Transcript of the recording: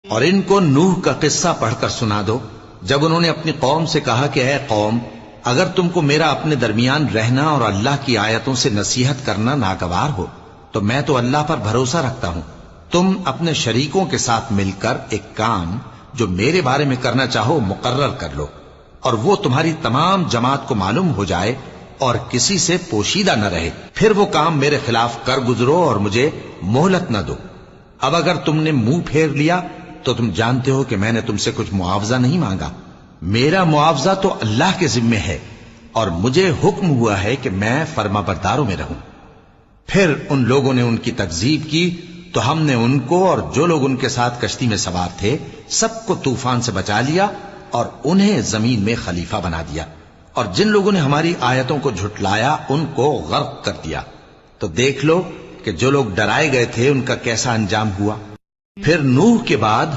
اور ان کو نوح کا قصہ پڑھ کر سنا دو جب انہوں نے اپنی قوم سے کہا کہ اے قوم، اگر تم کو میرا اپنے درمیان رہنا اور اللہ کی آیتوں سے نصیحت کرنا ناگوار ہو تو میں تو اللہ پر بھروسہ رکھتا ہوں، تم اپنے شریکوں کے ساتھ مل کر ایک کام جو میرے بارے میں کرنا چاہو مقرر کر لو، اور وہ تمہاری تمام جماعت کو معلوم ہو جائے اور کسی سے پوشیدہ نہ رہے، پھر وہ کام میرے خلاف کر گزرو اور مجھے مہلت نہ دو۔ اب اگر تم نے منہ پھیر لیا تو تم جانتے ہو کہ میں نے تم سے کچھ معاوضہ نہیں مانگا، میرا معاوضہ تو اللہ کے ذمے ہے، اور مجھے حکم ہوا ہے کہ میں فرما برداروں میں رہوں۔ پھر ان لوگوں نے ان کی تکذیب کی تو ہم نے ان کو اور جو لوگ ان کے ساتھ کشتی میں سوار تھے سب کو طوفان سے بچا لیا اور انہیں زمین میں خلیفہ بنا دیا، اور جن لوگوں نے ہماری آیتوں کو جھٹلایا ان کو غرق کر دیا۔ تو دیکھ لو کہ جو لوگ ڈرائے گئے تھے ان کا کیسا انجام ہوا۔ پھر نوح کے بعد